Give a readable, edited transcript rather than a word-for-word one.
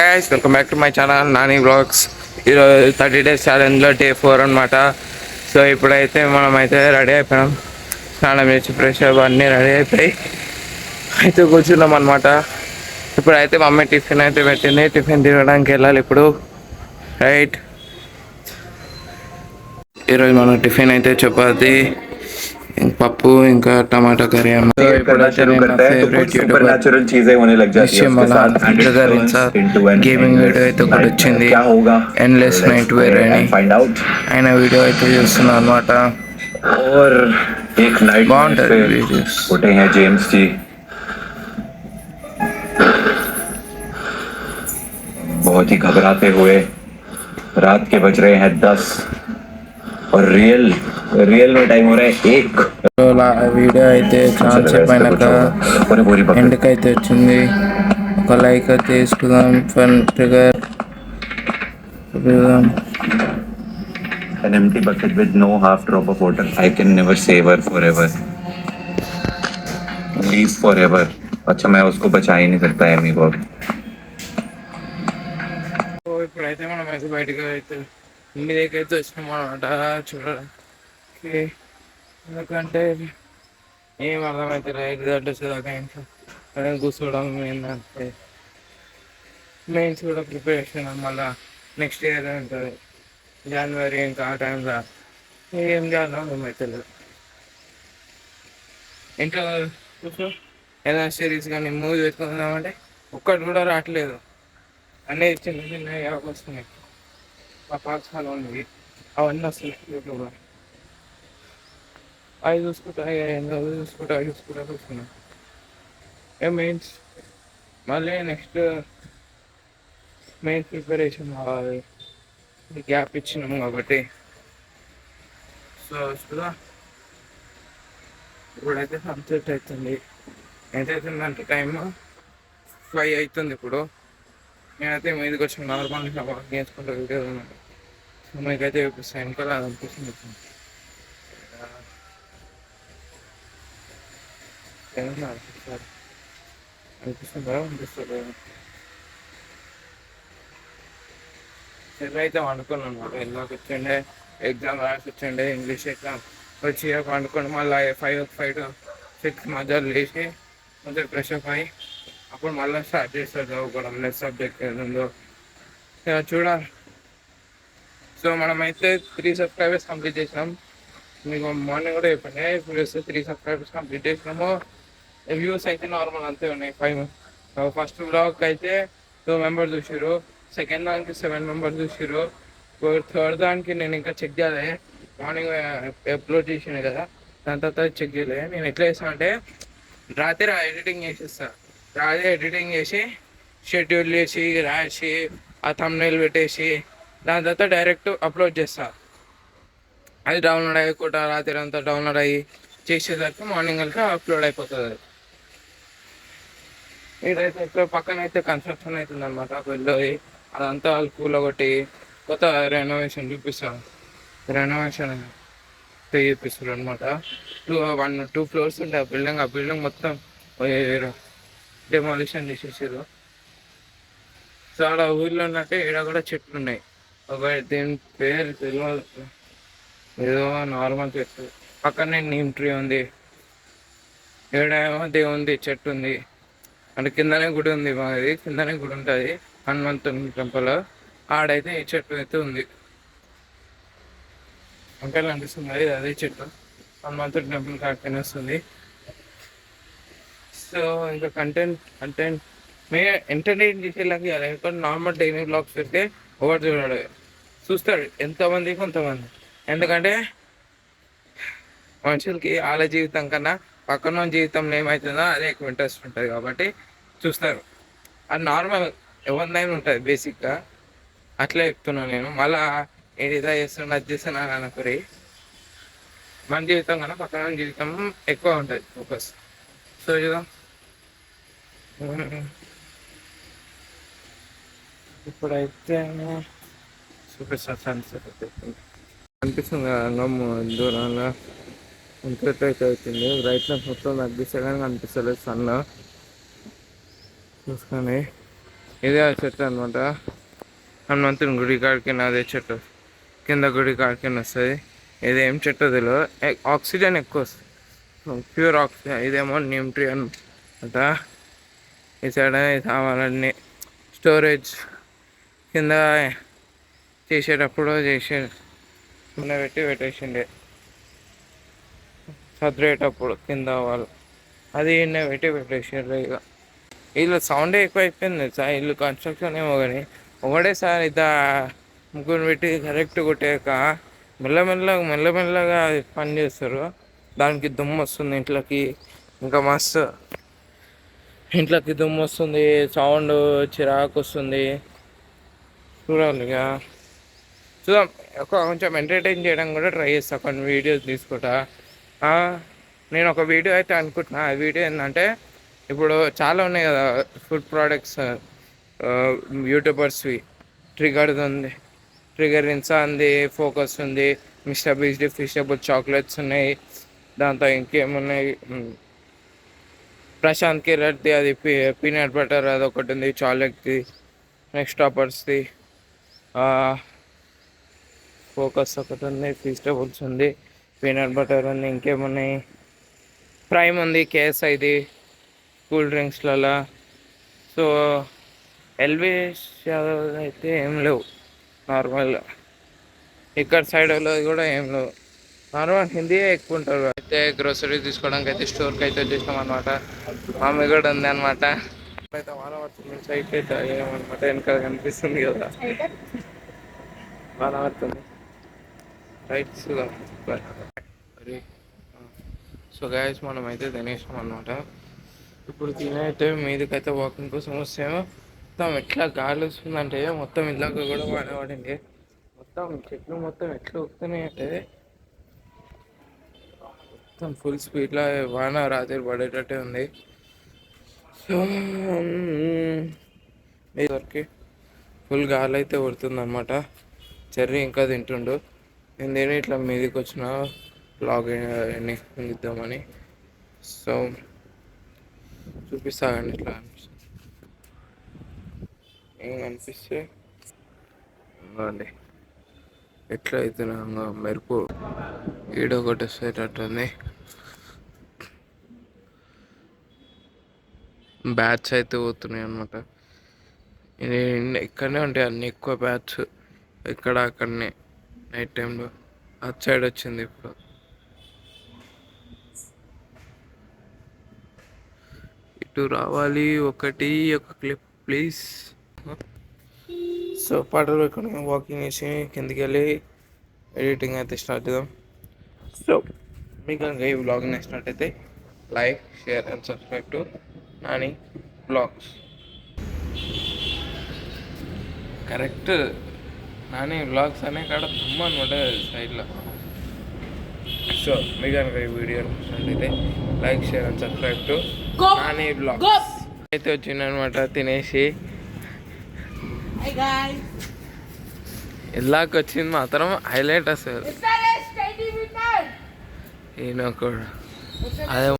Guys welcome back to my channel Nani blogs. ఈరోజు 30 days ఛాలెంజ్లో day 4 అనమాట. So ఇప్పుడైతే మనమైతే రెడీ అయిపోయాం. స్నానం చేసి ఫ్రెష్ అప్ అన్నీ రెడీ అయిపోయి అయితే కూర్చున్నాం అనమాట. ఇప్పుడైతే మమ్మీ టిఫిన్ అయితే పెట్టింది. టిఫిన్ తినడానికి వెళ్ళాలి ఇప్పుడు. రైట్, ఈరోజు మన టిఫిన్ అయితే చపాతి, పప్పు ఇంకా टमाटर करी है। सुपरनैचुरल चीजें होने लग जाती हैं उसके साथ and it turns into an gaming video అయితే ఒకటి వచ్చింది. क्या होगा endless night wear అని find out ఆయన వీడియో అయితే చూస్తున్నా అన్నమాట. और एक नाइट బాగుంటది. उठे हैं जेम्स जी, बहुत ही घबराते हुए। रात के बज रहे हैं 10 और रियल में टाइम हो रहा है 1। వీడియో అయితే చాలా సేపు అయినాక ఎండ్కి అయితే వచ్చింది. ఒక లైక్ అయితే తీసుకుందాం. Fun trigger An empty bucket with no half drop of water. I can never save her forever. Leave forever. अच्छा मैं उसको बचा ही नहीं सकता एमी को. ఇప్పుడైతే మనం అయితే బయటకు అయితే ఇంటి దగ్గర అయితే వచ్చినాం అనమాట చూడడానికి. ఎందుకంటే ఏం అర్థమైతే రైట్ వచ్చేదాకా ఇంట్లో కూర్చోవడం ఏంటంటే మెయిన్స్ కూడా ప్రిపరేషన్ మళ్ళీ నెక్స్ట్ ఇయర్ ఉంటుంది జనవరి. ఇంకా ఆ టైంలో ఏం చేయాలో ఏమవుతుంది. ఇంట్లో కూర్చో ఏదైనా సిరీస్ కానీ మూవీ పెట్టుకుందామంటే ఒక్కటి కూడా రావట్లేదు. అన్నీ చిన్న చిన్న వస్తున్నాయి. మా పాఠశాల ఉంది అవన్నీ వస్తున్నాయి యూట్యూబ్లో. అవి చూసుకుంటా చూసుకున్నాం. మెయిన్స్ మళ్ళీ నెక్స్ట్ మెయిన్స్ ప్రిపరేషన్ కావాలి. గ్యాప్ ఇచ్చినాము కాబట్టి. సో చూదా ఇప్పుడైతే సబ్జెక్ట్ అవుతుంది. ఎంత అవుతుందంటే టైమ్ 5 అవుతుంది ఇప్పుడు. నేనైతే మీదకి వచ్చిన నార్మల్గా వాక్ చేసుకుంటూ వీడియో ఉన్నాను. సో మీకైతే చూపిస్తాను. ఇంకా అనిపిస్తుంది అనిపిస్తుంది. సరే అయితే వండుకున్నాను అనమాట. వెళ్ళాక వచ్చిండే ఎగ్జామ్ రాసి వచ్చిండే ఇంగ్లీష్ ఎగ్జామ్ వచ్చి వండుకొని మళ్ళీ 5 to 6 మధ్యలో లేచి కొంచెం ఫ్రెష్ అప్ అయ్యి అప్పుడు మళ్ళీ స్టార్ట్ చేస్తారు చదువుకోవడం. నెక్స్ట్ సబ్జెక్ట్ ఏదో చూడాలి. సో మనమైతే 3 subscribers కంప్లీట్ చేసినాం. మీకు మార్నింగ్ కూడా చెప్పండి. ఇప్పుడు 3 subscribers కంప్లీట్ చేసినాము. వ్యూస్ అయితే నార్మల్ అంతే ఉన్నాయి. 5 ఫస్ట్ బ్లాగ్ అయితే 2 members చూసారు. సెకండ్ దానికి 7 members చూసారు. థర్డ్ దానికి నేను ఇంకా చెక్ చేయలే. మార్నింగ్ అప్లోడ్ చేసాను కదా, దాని తర్వాత చెక్ చేయలే. నేను ఎట్లా చేస్తాను అంటే రాత్రి ఎడిటింగ్ చేసేస్తాను. రాత్రి ఎడిటింగ్ చేసి షెడ్యూల్ చేసి రాసి ఆ థంబ్నెయిల్ పెట్టేసి దాని తర్వాత డైరెక్ట్ అప్లోడ్ చేస్తా. అది డౌన్లోడ్ అయ్యకుండా రాత్రి అంతా డౌన్లోడ్ అయ్యి చేసేసరికి మార్నింగ్ అంతా అప్లోడ్ అయిపోతుంది. ఇదైతే ఇక్కడ పక్కన అయితే కన్స్ట్రక్షన్ అవుతుంది అనమాట. వెళ్ళి అదంతా వాళ్ళు కూలగొట్టి కొత్త రెనోవేషన్ చూపిస్తాను. రెనోవేషన్ చూపిస్తారు అనమాట. 2 floors ఉంటాయి ఆ బిల్డింగ్ మొత్తం డెమాలిషన్ చేసేసారు. చాలా ఊర్లో ఉన్నట్టే ఇక్కడ కూడా చెట్లు ఉన్నాయి. ఒక దీని పేరు తెలియదు, ఏదో నార్మల్ చెట్టు. పక్కనే నీమ్ ట్రీ ఉంది. ఏడేమో దేవుంది చెట్టు ఉంది. అంటే కిందనే గుడి ఉంది. మాది కిందనే గుడి ఉంటుంది, హనుమంతుని టెంపుల్. ఆడైతే ఈ చెట్టు అయితే ఉంది. అంటే అనిపిస్తుంది అది అదే చెట్టు. హనుమంతుడి టెంపుల్ కాకనే వస్తుంది. సో ఇంకా కంటెంట్ మే ఎంటర్టైన్ చేసేలాగా లేకపోతే నార్మల్ డైలీ బ్లాగ్స్ పెడితే ఒకటి చూస్తాడు ఎంతమంది కొంతమంది. ఎందుకంటే మనుషులకి వాళ్ళ జీవితం కన్నా పక్కన జీవితంలో ఏమవుతుందో అదే ఎక్కువ ఇంట్రెస్ట్ ఉంటుంది కాబట్టి చూస్తారు. అది నార్మల్ ఎవరినైనా ఉంటుంది బేసిక్గా. అట్లే చెప్తున్నాను నేను. మళ్ళీ ఏదైతే చేస్తున్నా అది చేస్తున్నాను అనుకుని మన జీవితం కన్నా పక్కన జీవితం ఎక్కువ ఉంటుంది ఫోకస్. సో చూద్దాం. ఇప్పుడైతే చూపిస్తాను సన్సెట్ అనిపిస్తుంది కదా దూరంగా. ఇంకెట్ అయితే అవుతుంది. బ్రైట్నెస్ మొత్తం తగ్గిస్తే కానీ కనిపిస్తలేదు సన్. చూసుకొని ఇదే ఆ చెట్టు అనమాట. హనుమంతుని గుడి కాడికి అదే చెట్టు కింద గుడి కాడికి వస్తుంది. ఇదేం చెట్టు తెలియదు. ఆక్సిజన్ ఎక్కువ వస్తుంది, ప్యూర్ ఆక్సిజన్. ఇదేమో నీమ్ ట్రీ అనమాట. ఈ సైడ్ సామాన్లన్నీ స్టోరేజ్ కింద చేసేటప్పుడు కింద పెట్టేసిండే చదివేటప్పుడు కింద వాళ్ళు అది పెట్టేసారు. ఇక వీళ్ళు సౌండే ఎక్కువ అయిపోయింది సార్. ఇల్లు కన్స్ట్రక్షన్ ఏమో కానీ ఒకటేసారి ముగ్గురు పెట్టి కరెక్ట్ కొట్టాక మెల్లమెల్లగా పని చేస్తారు. దానికి దుమ్ము వస్తుంది ఇంట్లోకి, ఇంకా మస్తు ఇంట్లోకి దుమ్ము వస్తుంది, సౌండ్ చిరాకు వస్తుంది. చూడాలి ఇక చూద్దాం. కొంచెం ఎంటర్టైన్ చేయడం కూడా ట్రై చేస్తాను, కొన్ని వీడియోస్ తీసుకుంటా. నేను ఒక వీడియో అయితే అనుకుంటున్నా. ఆ వీడియో ఏంటంటే ఇప్పుడు చాలా ఉన్నాయి కదా ఫుడ్ ప్రోడక్ట్స్ యూట్యూబర్స్వి. ట్రిగర్ ఇన్సా ఉంది, ఫోకస్ ఉంది, మిస్టర్ బీస్ట్ ఫిషబుల్ చాక్లెట్స్ ఉన్నాయి. దాంతో ఇంకేమున్నాయి, ప్రశాంత్ కిరట్ది అది పీనట్ బటర్ అదొకటి ఉంది, చాక్లెట్ది. నెక్స్ట్ టాపర్స్ది ఫోకస్ ఒకటి ఉంది, ఫీస్టబుల్స్ ఉంది, పీనట్ బటర్ ఉంది. ఇంకేమున్నాయి, ప్రైమ్ ఉంది, కేఎస్ఐది కూల్ డ్రింక్స్లలో. సో ఎల్విస్ యాదవ్ అయితే ఏం లేవు నార్మల్. ఇక్కడ సైడ్ వాళ్ళది కూడా ఏం లేవు, నార్మల్ హిందీయే ఎక్కువ ఉంటారు. అయితే గ్రోసరీ తీసుకోవడానికి అయితే స్టోర్కి అయితే వచ్చేసాం అనమాట. మమ్మీ కూడా ఉంది అనమాట. అయితే వానవర్తుంది సైట్ అయితే ఏమన్నమాట వెనక కనిపిస్తుంది కదా, వానవర్తుంది రైట్స్. సో గాయస్ మనం అయితే తినేసాం అనమాట. ఇప్పుడు తినైతే మీదకైతే వాకింగ్ కోసం వస్తేమో మొత్తం ఎట్లా గాలి వస్తుందంటే మొత్తం ఇలాగ కూడా వాడవాడండి. మొత్తం చెట్లు మొత్తం ఎట్లా వస్తున్నాయి అంటే మొత్తం ఫుల్ స్పీడ్లో వాన రాత్రి పడేటట్టే ఉంది. సో వరకు ఫుల్ గాలి అయితే పడుతుంది అనమాట. చెర్రీ ఇంకా తింటుండు. నేను ఇట్లా మీదకి వచ్చిన బ్లాగ్ ఇద్దామని. సో చూపిస్తాగండి ఇట్లా అనిపిస్తుంది. ఏం అనిపిస్తే అండి ఎట్లా అయితే మెరుపు ఈడొకటి వస్తేటట్టుంది. బ్యాట్స్ అయితే పోతున్నాయి అనమాట. ఇక్కడనే ఉంటాయి అన్ని ఎక్కువ బ్యాట్స్, ఇక్కడ అక్కడనే నైట్ టైంలో. అటు సైడ్ వచ్చింది ఇప్పుడు. ఇటు రావాలి ఒక క్లిప్ ప్లీజ్. సో పాటలు పెట్టుకుని వాకింగ్ చేసి కిందికి వెళ్ళి ఎడిటింగ్ అయితే స్టార్ట్ చేద్దాం. సో మీకు కనుక ఈ వ్లాగ్ నచ్చినట్టయితే like, share and subscribe to Nani vlogs. Correct Nani vlogs అనే కాడ దుమ్ము అనమాట సైడ్లో. సో మీకు కనుక ఈ వీడియో నచ్చినట్టయితే like, share and subscribe to Nani vlogs. అయితే వచ్చిందనమాట తినేసి. ఇలాగ వచ్చింది మాత్రం హైలైట్ అసలు. ఈయన కూడా అదే